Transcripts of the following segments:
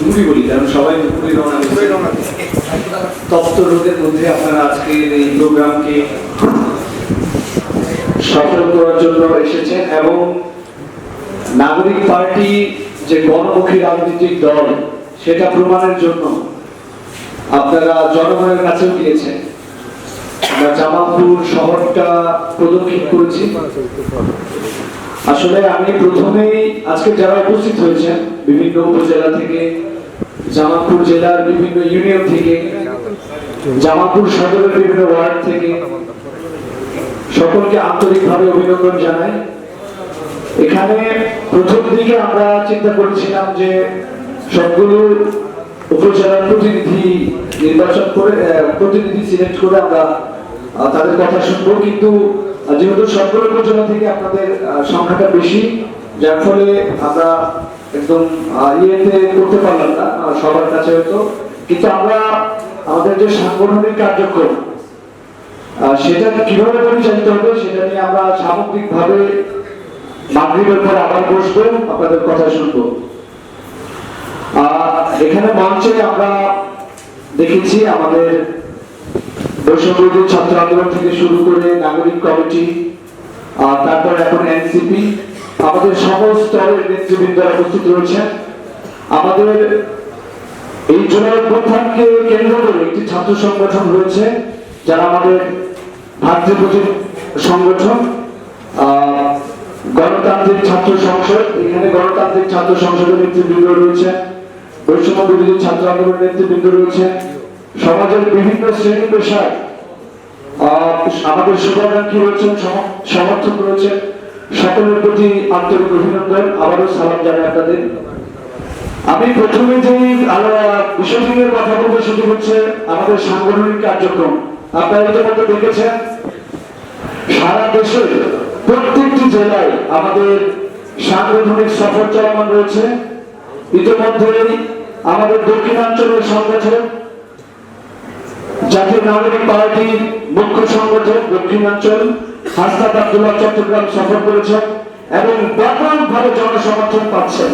দুপুরই বলি, কারণ সবাই দুপুরে রওনা দিচ্ছে। তপ্ত রোদের মধ্যে আপনারা আজকে এই প্রোগ্রামকে সফল করার জন্য এসেছেন এবং নাগরিক পার্টি যে গণমুখী রাজনৈতিক দল সেটা প্রমাণের জন্য আপনারা জনগণের কাছেও গিয়েছেন। আমরা জামালপুর শহরটা প্রদক্ষিণ করেছি। আসলে আমি প্রথমেই আজকে যারা উপস্থিত হয়েছেন বিভিন্ন উপজেলা থেকে, জামালপুর জেলার বিভিন্ন ইউনিয়ন থেকে, জামালপুর সদরের বিভিন্ন ওয়ার্ড থেকে সকলকে আন্তরিকভাবে অভিনন্দন জানাই। এখানে প্রথম দিকে আমরা চিন্তা করেছিলাম যে সবগুলো উপজেলার প্রতিনিধি নির্বাচন করে, প্রতিনিধি সিলেক্ট করে আমরা তাদের কথা শুনবো, কিন্তু যেহেতু সবগুলো উপজেলা থেকে আপনাদের সংখ্যাটা বেশি, যার ফলে আমরা একদম ইয়েতে করতে পারলাম না সবার কাছে হয়তো। কিন্তু আমরা আমাদের যে সাংগঠনিক কার্যক্রম সেটা কিভাবে পরিচালিত হবে সেটা নিয়ে আমরা সামগ্রিকভাবে মাগরিবের পর আবার বসবো, আপনাদের কথা শুনবো। এখানে মঞ্চে আমরা দেখেছি আমাদের বৈষম্যবিরোধী ছাত্র আন্দোলন থেকে শুরু করে নাগরিক কমিটি, তারপর এখন এনসিপি, আমাদের সকল স্তরের নেতৃবৃন্দরা উপস্থিত রয়েছেন। আমাদের এই জুলাই অভ্যুত্থানকে কেন্দ্র করে একটি ছাত্র সংগঠন রয়েছে যারা আমাদের ভাতৃপ্রতিম সংগঠন গণতান্ত্রিক ছাত্র সংসদ। এখানে গণতান্ত্রিক ছাত্র সংসদের নেতৃবৃন্দ রয়েছে, বৈষম্য বিরোধী ছাত্র আন্দোলনের নেতৃবৃন্দ রয়েছে, সমাজের বিভিন্ন শ্রেণী পেশায় আমাদের শুভাকাঙ্ক্ষী রয়েছেন, সমর্থক রয়েছেন। সকলের প্রতি আন্তরিক অভিনন্দন, আবারও সালাম জানাই আপনাদের। আমি প্রথমে যে বিষয়টি নিয়ে কথা বলবো সেটি হচ্ছে আমাদের সাংগঠনিক কার্যক্রম। আপনারা ইতিমধ্যে দেখেছেন সারা দেশের প্রত্যেকটি জেলায় আমাদের সাংগঠনিক সফর চলমান রয়েছে। ইতিমধ্যেই আমাদের দক্ষিণাঞ্চলের সংগঠন জাতীয় নাগরিক পার্টির মুখ্য সংগঠন দক্ষিণাঞ্চল হাসনাত আব্দুল্লাহ চট্টগ্রাম সফর করেছেন এবং ব্যাপকভাবে জনসমর্থন পাচ্ছেন।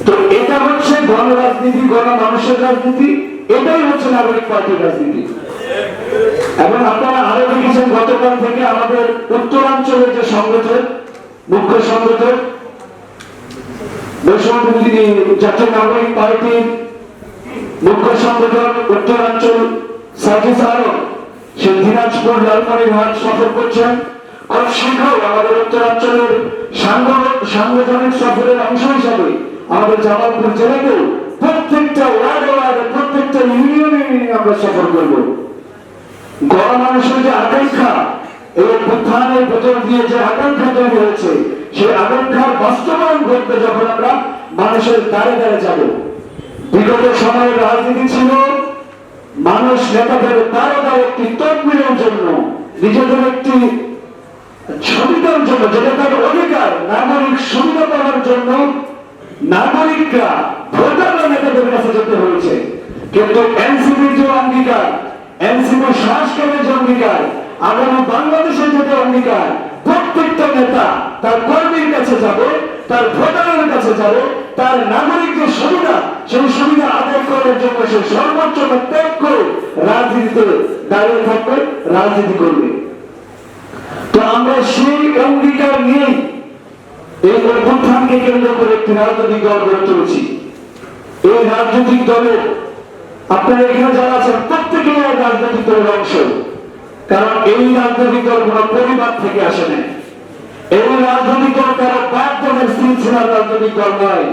তো এটা হচ্ছে গণ রাজনীতি, গণ মানুষের রাজনীতি, এটাই হচ্ছে নাগরিক পার্টির রাজনীতি। এবং আপনারা আরো দেখেছেন গতকাল থেকে আমাদের উত্তরাঞ্চলের যে সংগঠন মুখ্য সংগঠন বৈষম্যবিরোধী জাতীয় নাগরিক পার্টির মুখ্য সংগঠন উত্তরাঞ্চল সার্ভিস আরো সে দিনাজপুর লালমনিরহাট সফর করছেন। খুব শীঘ্র আমাদের উত্তরাঞ্চলের সাংগঠনিক সফরের অংশ হিসাবে আমাদের জামালপুর জেলাকেও প্রত্যেকটা ওয়ার্ডে প্রত্যেকটা ইউনিয়নে আমরা সফর করব। গণমানুষের যে আকাঙ্ক্ষা এই অভ্যুত্থানের ভেতর দিয়ে যে আকাঙ্ক্ষা তৈরি হয়েছে সেই আকাঙ্ক্ষার বাস্তবায়ন করতে যখন আমরা মানুষের দ্বারে দ্বারে যাব। বিগত সময়ের রাজনীতি ছিল মানুষ নেতাদের দ্বারে দ্বারে একটি তদবিরের জন্য, নিজেদের একটি সুবিধার জন্য, যেটা তার অধিকার, নাগরিক সুবিধা পাওয়ার জন্য নাগরিকরা ভোটাররা নেতাদের কাছে যেতে হয়েছে। কিন্তু এনসিপির যে অঙ্গীকার, এনসিপি সংস্কারের যে অঙ্গীকার, আগামী বাংলাদেশের যে অঙ্গীকার, প্রত্যেকটা নেতা তার কর্মীর কাছে যাবে, তার ভোটারের কাছে যাবে, তার নাগরিক যে সুবিধা সেই সুবিধা আদায় করার জন্য সে সর্বোচ্চ ত্যাগ করে রাজনীতিতে দাঁড়িয়ে থাকবে, রাজনীতি করবে। তো আমরা সেই অঙ্গীকার নিয়ে এই অভ্যুত্থানকে কেন্দ্র করে একটি রাজনৈতিক দল গড়ে তুলেছি। এই রাজনৈতিক দলের আপনারা এখানে যারা আছেন প্রত্যেকেই রাজনৈতিক দলের অংশ, কারণ এই রাজনৈতিক দল কোন পরিবার থেকে আসে না। এই রাজনৈতিক দল কারো বাপ দলের সিলসিলার রাজনৈতিক দল নয়।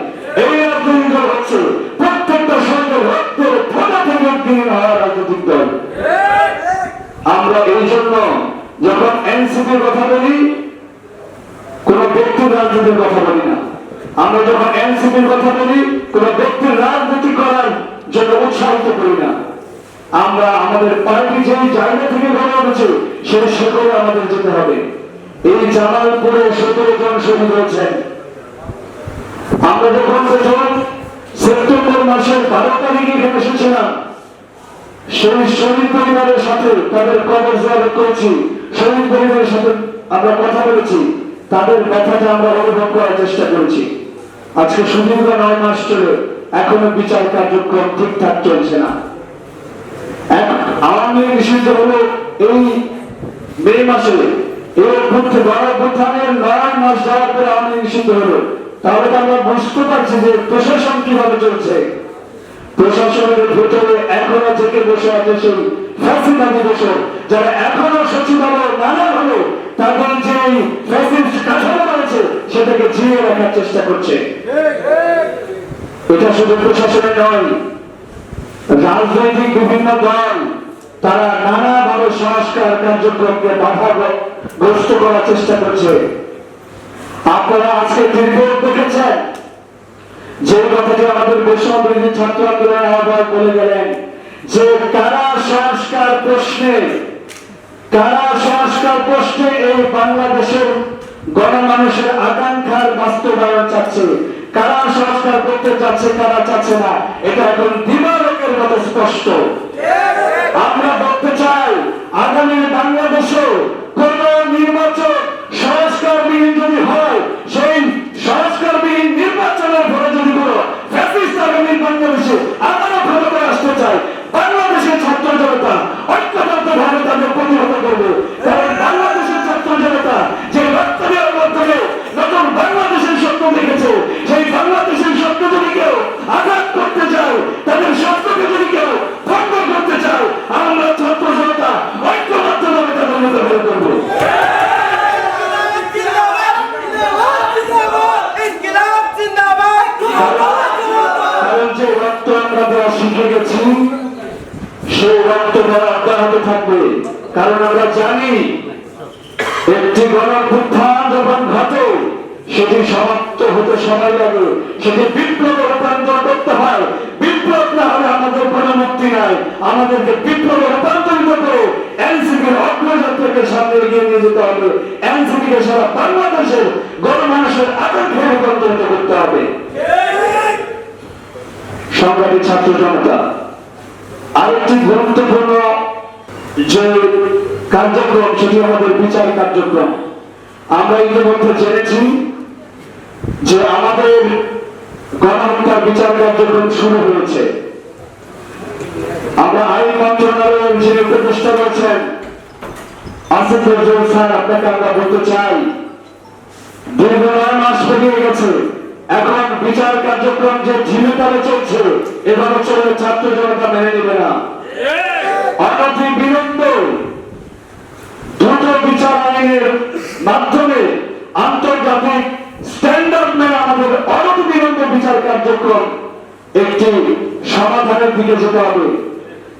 এই রাজনৈতিক দল হচ্ছে প্রত্যেকটা সরকার রক্তের ফোঁটা থেকে উদ্গীর্ণ হওয়া রাজনৈতিক দল। আমরা এই জন্য যখন এনসিপির কথা বলি কোন ব্যক্তির রাজনীতির কথা বলি না। আমরা যখন এনসিপির কথা বলি কোন ব্যক্তির রাজনীতি করার জন্য উৎসাহিত করি না। আমরা আমাদের পার্টি যে জায়গা থেকে গড়ে উঠেছে সেই শিখরে আমাদের যেতে হবে। এই জামালপুরে 17 জন শহীদ হয়েছেন। আমরা যখন সেপ্টেম্বর মাসের 12 তারিখে এখানে এসেছিলাম, সেই শহীদ পরিবারের সাথে তাদের কবর জিয়ারত করেছি, শহীদ পরিবারের সাথে আমরা কথা বলেছি, তাদের ব্যথাটা আমরা অনুভব করার চেষ্টা করেছি। আজকে সুদীর্ঘ 9 মাস চলে এখনো বিচার কার্যক্রম ঠিকঠাক চলছে না। আওয়ামী লীগ নিষিদ্ধ হলো এই মে মাসে, এই গণঅভ্যুত্থানের 9 মাস যাওয়ার পরে আওয়ামী লীগ নিষিদ্ধ হলো। তাহলে তো আমরা বুঝতে পারছি যে প্রশাসন কিভাবে চলছে। প্রশাসনের ভেতরে এখনো থেকে বসে আছে সেই ফ্যাসিবাদী দোষর, যারা এখনো সচিবালয় নানা হলো তাদের যে ফ্যাসিস্ট কাঠামো রয়েছে সেটাকে জিয়ে রাখার চেষ্টা করছে। এটা শুধু প্রশাসনের নয়, রাজনৈতিক বিভিন্ন দল তারা নানাভাবে সংস্কার কার্যক্রমকে বাধাগ্রস্ত করার চেষ্টা করছে। আপনারা আজকে দীর্ঘ দেখেছেন যে কথাটি আমাদের বৈষম্য বিরোধী ছাত্র আন্দোলনের আহ্বায়ক বলে গেলেন যে কারা সংস্কার প্রশ্নে এই বাংলাদেশের গণমানুষের আকাঙ্ক্ষার বাস্তবায়ন চাচ্ছে, কারা সংস্কার করতে চাচ্ছে, কারা চাচ্ছে না, এটা এখন দিবালোকের মতো স্পষ্ট। আমরা বলতে চাই আগামী বাংলাদেশে কোন নির্বাচন সংস্কারবিহীন যদি হয়, সেই সংস্কারবিহীন নির্বাচনের ফলে যদি কোনো ফ্যাসিস্ট আগামী বাংলাদেশে আবারও ক্ষমতায় আসতে চায়, বাংলাদেশের ছাত্র জনতা ঐক্যবদ্ধভাবে তাদের প্রতিহত করবে। কারণ বাংলাদেশের ছাত্র জনতা যে রক্ত দেওয়ার মাধ্যমে নতুন বাংলাদেশের স্বপ্ন দেখেছে, সেই বাংলাদেশের স্বপ্ন যদি কেউ আঘাত করতে চায়, তাদের স্বপ্নকে যদি কেউ ভঙ্গ করতে চায়, আমরা ছাত্র জনতা ঐক্যবদ্ধভাবে তাদের মোকাবিলা করবো। কারণ যে রক্ত আমরা দেওয়া শিখে গেছি সেই রক্ত দেওয়া অব্যাহত থাকবে। কারণ আমরা জানি একটি গণঅভ্যুত্থান যখন ঘটে সেটি সমাপ্ত হতে সময় লাগে, সেটি বিপ্লবে রূপান্তর করতে হয়। বিপ্লব না হলে আমাদের কোনো মুক্তি নাই। আমাদেরকে বিপ্লবে রূপান্তরিত করে এনসিপির অগ্রযাত্রাকে সামনে এগিয়ে নিয়ে যেতে হবে। এনসিপিকে সারা বাংলাদেশের গণমানুষের আকাঙ্ক্ষায় রূপান্তরিত করতে হবে। সংগ্রামী ছাত্র জনতা, আরেকটি গুরুত্বপূর্ণ যে কার্যক্রম সেটি আমাদের বিচার কার্যক্রম। আমরা ইতিমধ্যে জেনেছি যে আমাদের গণহত্যার বিচার কার্যক্রম শুরু হয়েছে। আমরা আইন মন্ত্রণালয়ের যে উপদেষ্টা রয়েছেন আসিফ নজরুল স্যার, আপনাকে আমরা বলতে চাই দীর্ঘ 9 মাস পেরিয়ে গেছে, এখন বিচার কার্যক্রম যে ঝিমে তালে চলছে, এভাবে চললে ছাত্র জনতা মেনে নেবে না। অনতি বিলম্বে দ্রুত বিচার আইনের মাধ্যমে আন্তর্জাতিক স্ট্যান্ডার্ড মেনে আমাদের অনতি বিলম্বে বিচার কার্যক্রম একটি সমাধানের দিকে যেতে হবে।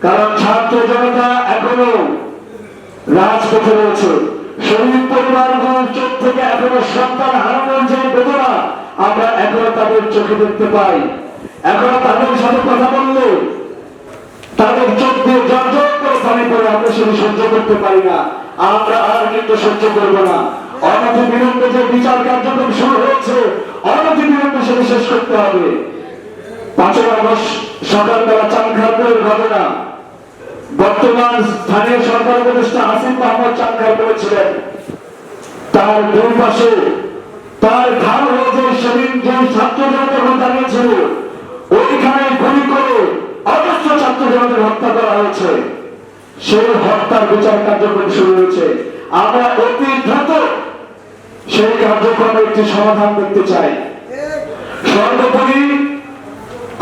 কারণ ছাত্র জনতা এখনো রাজপথে রয়েছে। শহীদ পরিবারগুলোর চোখ থেকে এখনো সন্তান হারানোর যে বেদনা আমরা এখনো তাদের চোখে দেখতে পাই। এখনো তাদের সাথে কথা বললে তাদের চোখ দিয়ে জর্জর করে পানি পড়ে, আমরা সেটি সহ্য করতে পারি না। আমরা আর কিন্তু সহ্য করব না। অনতি বিলম্বে যে বিচার কার্যক্রম শুরু হয়েছে, অনতি বিলম্বে সেটি শেষ করতে হবে। 5 আগস্ট সকালবেলা চানখারপুরের ঘটনা, বর্তমান স্থানীয় সরকার উপদেষ্টা আসিফ মাহমুদ চানখার করেছিলেন, তার দুই পাশে তার ঢাল হয়ে যে সেদিন যে ছাত্র জনতা দাঁড়িয়েছিল, ওইখানে গুলি করে অজস্র ছাত্র জনতার হত্যা করা হয়েছে। সেই হত্যার বিচার কার্যক্রম শুরু হয়েছে। আমরা অতি দ্রুত সেই কার্যক্রমের একটি সমাধান দেখতে চাই। সর্বোপরি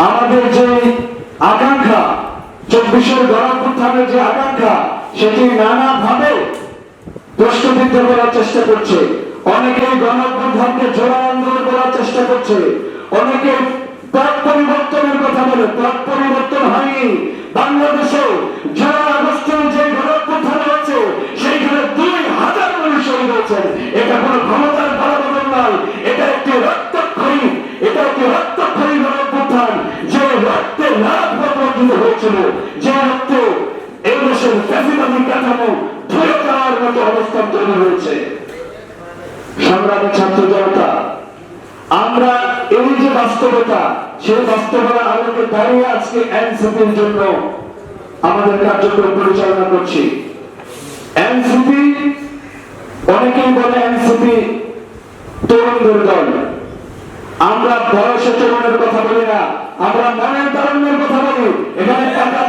আমাদের যে আকাঙ্ক্ষা, 24-এর গণঅভ্যুত্থানের যে আকাঙ্ক্ষা, সেটি নানাভাবে প্রশ্নবিদ্ধ করার চেষ্টা করছে। অনেকেই গণঅভ্যুত্থানকে জোড়া আন্দোলন করার চেষ্টা করছে, অনেকে পথ পরিবর্তনের কথা বলে। পথ পরিবর্তন হয়নি। বাংলাদেশে জোড়া আগস্টের যে গণঅভ্যুত্থান হয়েছে সেইখানে 2000 মানুষ শহীদ হয়েছেন। এটা কোনো ক্ষমতার পালাবদল নয়, এটা একটি রক্তক্ষয়ী, এটা একটি রক্তক্ষয়ী গণঅভ্যুত্থান, যে রক্তে লাভ প্রতিষ্ঠিত হয়েছিল, যে রক্তে এই দেশের ফ্যাসিবাদী কাঠামো ধুয়ে যাওয়ার মতো অবস্থান তৈরি হয়েছে। সংগ্রামী ছাত্র জনতা, আমরা এই যে বাস্তবতা, সেই বাস্তবতা আমাকে দাঁড়িয়ে আজকে এনসিপির জন্য আমাদের কার্যক্রম পরিচালনা করছি। এনসিপি, অনেকেই বলে এনসিপি তরুণদের দল। আমরা বয়সে তরুণের কথা বলি না, আমরা মনের তারুণ্যের কথা বলি। এখানে টাকা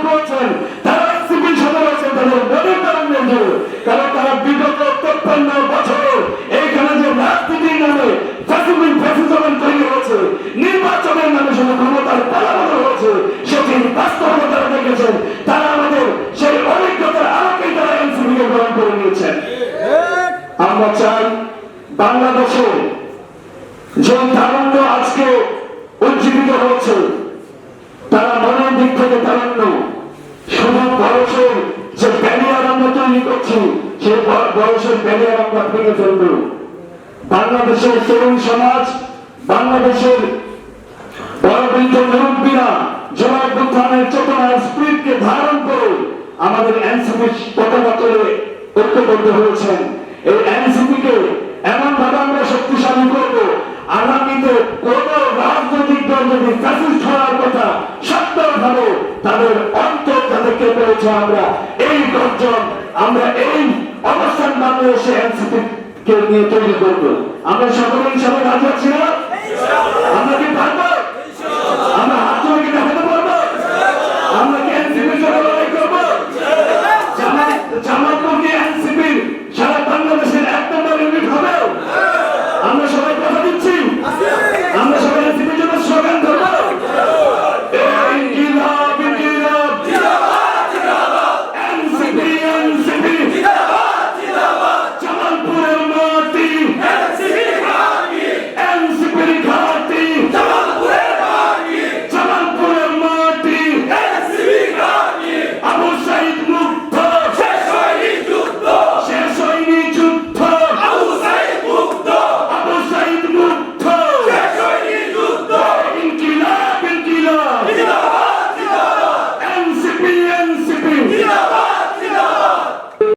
বলছেন তারা সিভিল সাথে রয়েছেন তাদের মনের তারুণ্যের জন্য, কারণ তারা বিগত 53 বছর এইখানে যে রাজনীতির নামে ফ্যাসিজম তৈরি হয়েছে, নির্বাচনের নামে শুধু ক্ষমতার পালাবদল হয়েছে, সেটির বাস্তবতা তারা দেখেছেন। তারা আমাদের সেই অভিজ্ঞতার আলোকেই তারা এনসিপিকে গ্রহণ করে নিয়েছেন। আমরা চাই বাংলাদেশে যে তারুণ্য আজকে উজ্জীবিত হচ্ছে, তারা মনের দিক থেকে তারুণ্য, শুধু বয়সের যে ব্যারিয়ার আমরা তৈরি করছি, সেই বয়সের ব্যারিয়ার আমরা ভেঙে ফেলব। বাংলাদেশের তরুণ সমাজ, বাংলাদেশের বয়োবৃদ্ধ মুরব্বীরা জনঅভ্যুত্থানের চেতনার স্পিরিটকে ধারণ করে আমাদের এনসিপি পতাকা তুলে ঐক্যবদ্ধ হয়েছেন। এই এনসিপিকে এমন ভাবে আমরা শক্তিশালী করব, আগামীতে কোন রাজনৈতিক দল যদি ফ্যাসিস্ট হওয়ার কথা সত্যভাবে তাদের অন্তর যাতে কেঁপে ওঠে, আমরা এই গর্জন, আমরা এই অবস্থান বাংলাদেশে এনসিপি কে নিয়ে তৈরি করবো। আমরা সকলে হিসাবে রাজি আছি না? আমরা কি পারবো?